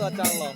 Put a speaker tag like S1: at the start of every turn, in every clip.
S1: വെച്ചാണല്ലോ.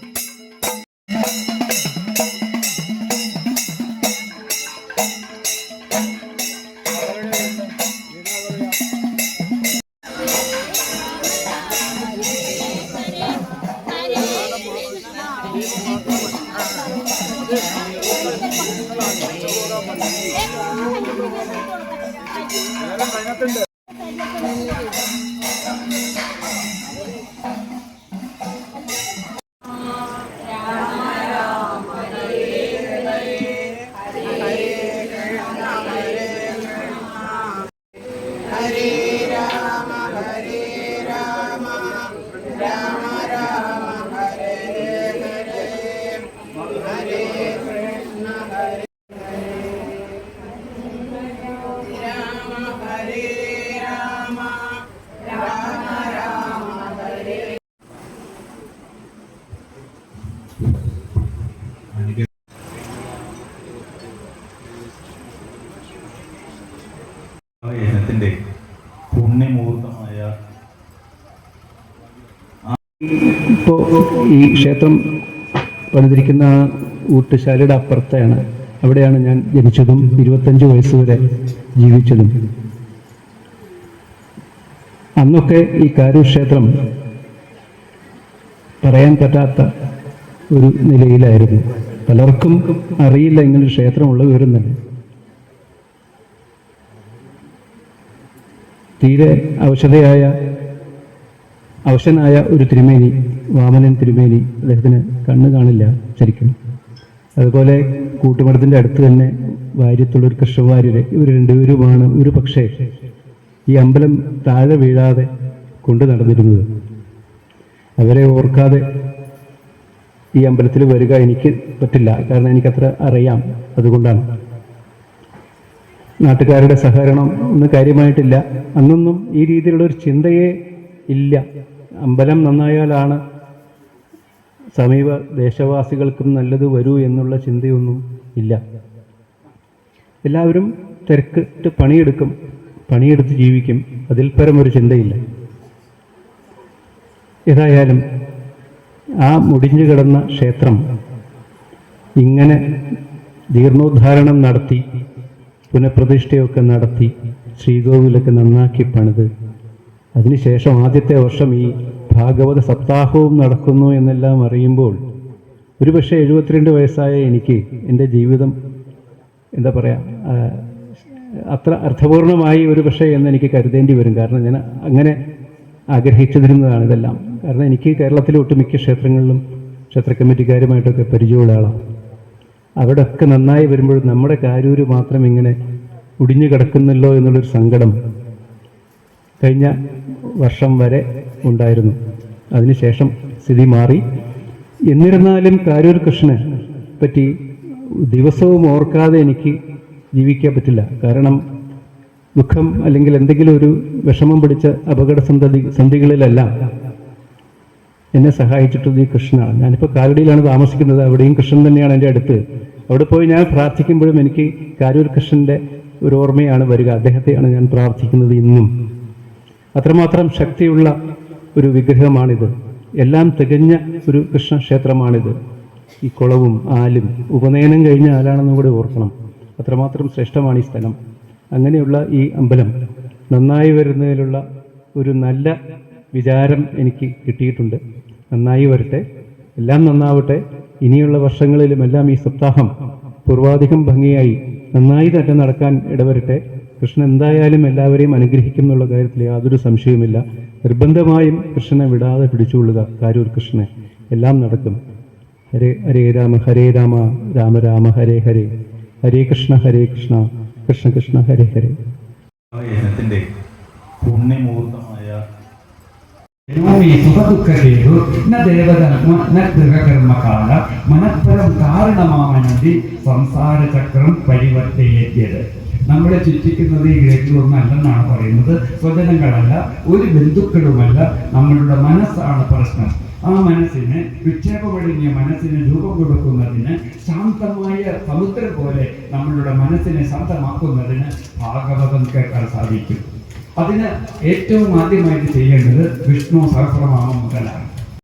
S2: യജ്ഞത്തിന്റെ പുണ്യമുഹൂർത്തമായ
S3: ഇപ്പോൾ ഈ ക്ഷേത്രം പണിതിരിക്കുന്ന ഊട്ടുശാലയുടെ അപ്പുറത്താണ്. അവിടെയാണ് ഞാൻ ജനിച്ചതും 25 വയസ്സുവരെ ജീവിച്ചതും. അന്നൊക്കെ ഈ കാരൂർ ക്ഷേത്രം പറയാൻ പറ്റാത്ത ഒരു നിലയിലായിരുന്നു. പലർക്കും അറിയില്ല ഇങ്ങനൊരു ക്ഷേത്രമുള്ള വിവരം തന്നെ. തീരെ അവശനായ ഒരു തിരുമേനി, വാമനൻ തിരുമേനി, അദ്ദേഹത്തിന് കണ്ണ് കാണില്ല ശരിക്കും. അതുപോലെ കൂട്ടുമഠത്തിൻ്റെ അടുത്ത് തന്നെ വാര്യത്തുള്ളൊരു കൃഷ്ണവാര്യര്, ഇവർ രണ്ടുപേരുമാണ് ഒരു പക്ഷേ ഈ അമ്പലം താഴെ വീഴാതെ കൊണ്ടു നടന്നിരുന്നത്. അവരെ ഓർക്കാതെ ഈ അമ്പലത്തിൽ വരിക എനിക്ക് പറ്റില്ല, കാരണം എനിക്കത്ര അറിയാം. അതുകൊണ്ടാണ്. നാട്ടുകാരുടെ സഹകരണം ഒന്നും കാര്യമായിട്ടില്ല. അന്നൊന്നും ഈ രീതിയിലുള്ളൊരു ചിന്തയേ ഇല്ല. അമ്പലം നന്നായാലാണ് സമീപ ദേശവാസികൾക്കും നല്ലത് വരൂ എന്നുള്ള ചിന്തയൊന്നും ഇല്ല. എല്ലാവരും തിരക്കിട്ട് പണിയെടുത്ത് ജീവിക്കും. അതിൽ പരമൊരു ചിന്തയില്ല. ഏതായാലും ആ മുടിഞ്ഞു കിടന്ന ക്ഷേത്രം ഇങ്ങനെ ജീർണോദ്ധാരണം നടത്തി, പുനഃപ്രതിഷ്ഠയൊക്കെ നടത്തി, ശ്രീകോവിലൊക്കെ നന്നാക്കി പണിത്, അതിനുശേഷം ആദ്യത്തെ വർഷം ഈ ഭാഗവത സപ്താഹവും നടക്കുന്നു എന്നെല്ലാം അറിയുമ്പോൾ ഒരുപക്ഷെ 72 വയസ്സായ എനിക്ക് എൻ്റെ ജീവിതം എന്താ പറയുക, അത്ര അർത്ഥപൂർണമായി ഒരു പക്ഷേ എന്നെനിക്ക് കരുതേണ്ടി വരും. കാരണം ഞാൻ അങ്ങനെ ആഗ്രഹിച്ചിരുന്നതാണ് ഇതെല്ലാം. കാരണം എനിക്ക് കേരളത്തിലെ ഒട്ടുമിക്ക ക്ഷേത്രങ്ങളിലും ക്ഷേത്ര കമ്മിറ്റിക്കാരുമായിട്ടൊക്കെ പരിചയമുള്ള ആളാണ്. അവിടെ ഒക്കെ നന്നായി വരുമ്പോൾ നമ്മുടെ കാരൂര് മാത്രം ഇങ്ങനെ ഒടിഞ്ഞു കിടക്കുന്നല്ലോ എന്നുള്ളൊരു സങ്കടം കഴിഞ്ഞ വർഷം വരെ ഉണ്ടായിരുന്നു. അതിനുശേഷം സ്ഥിതി മാറി. എന്നിരുന്നാലും കാരൂർ കൃഷ്ണനെ പറ്റി ദിവസവും ഓർക്കാതെ എനിക്ക് ജീവിക്കാൻ പറ്റില്ല. കാരണം ദുഃഖം അല്ലെങ്കിൽ എന്തെങ്കിലും ഒരു വിഷമം പിടിച്ച അപകട സന്ധികളിലെല്ലാം എന്നെ സഹായിച്ചിട്ടുള്ളത് ഈ കൃഷ്ണനാണ്. ഞാനിപ്പോൾ കാലടിയിലാണ് താമസിക്കുന്നത്. അവിടെയും കൃഷ്ണൻ തന്നെയാണ് എൻ്റെ അടുത്ത്. അവിടെ പോയി ഞാൻ പ്രാർത്ഥിക്കുമ്പോഴും എനിക്ക് കാരൂർ കൃഷ്ണൻ്റെ ഒരു ഓർമ്മയാണ് വരിക. അദ്ദേഹത്തെയാണ് ഞാൻ പ്രാർത്ഥിക്കുന്നത് ഇന്നും. അത്രമാത്രം ശക്തിയുള്ള ഒരു വിഗ്രഹമാണിത്. എല്ലാം തികഞ്ഞ ഒരു കൃഷ്ണക്ഷേത്രമാണിത്. ഈ കുളവും ആലും ഉപനയനം കഴിഞ്ഞ ആലാണെന്നും കൂടി ഓർക്കണം. അത്രമാത്രം ശ്രേഷ്ഠമാണ് ഈ സ്ഥലം. അങ്ങനെയുള്ള ഈ അമ്പലം നന്നായി വരുന്നതിലുള്ള ഒരു നല്ല വിചാരം എനിക്ക് കിട്ടിയിട്ടുണ്ട്. നന്നായി വരട്ടെ, എല്ലാം നന്നാവട്ടെ. ഇനിയുള്ള വർഷങ്ങളിലും എല്ലാം ഈ സപ്താഹം പൂർവാധികം ഭംഗിയായി നന്നായി തന്നെ നടക്കാൻ ഇടവരട്ടെ. കൃഷ്ണൻ എന്തായാലും എല്ലാവരെയും അനുഗ്രഹിക്കും എന്നുള്ള കാര്യത്തിൽ യാതൊരു സംശയവുമില്ല. നിർബന്ധമായും കൃഷ്ണനെ വിടാതെ പിടിച്ചുകൊള്ളുക. കാരൂർ കൃഷ്ണനെ, എല്ലാം നടക്കും. ഹരേ ഹരേ രാമ ഹരേ രാമ രാമ രാമ ഹരേ ഹരേ, ഹരേ കൃഷ്ണ കൃഷ്ണ കൃഷ്ണ ഹരേ ഹരേ.
S2: യജ്ഞത്തിന്റെ പുണ്യമുഹൂർത്തമായ
S4: സുഖദുഃഖേതു ന ദേവധർമ്മ ന ഗൃഹകർമ്മകാല മനഃപരം കാരണമാമനന്തി സംസാര ചക്രം പരിവർത്തയത്. നമ്മളെ ചുറ്റിക്കുന്നത് ഈ ഗ്രഹങ്ങളൊന്നും അല്ലെന്നാണ് പറയുന്നത്. സ്വജനങ്ങളല്ല, ഒരു ബന്ധുക്കളുമല്ല, നമ്മളുടെ മനസ്സാണ് പ്രശ്നം. ആ മനസ്സിന്, വിക്ഷേപമൊഴിഞ്ഞ മനസ്സിന് രൂപം കൊടുക്കുന്നതിന്, ശാന്തമായ സമുദ്രം പോലെ നമ്മളുടെ മനസ്സിനെ ശാന്തമാക്കുന്നതിന് ഭാഗവതം കേൾക്കാൻ സാധിക്കും. അതിന് ഏറ്റവും ആദ്യമായിട്ട് ചെയ്യേണ്ടത് വിഷ്ണു സഹസ്രനാമം മുതലാണ്.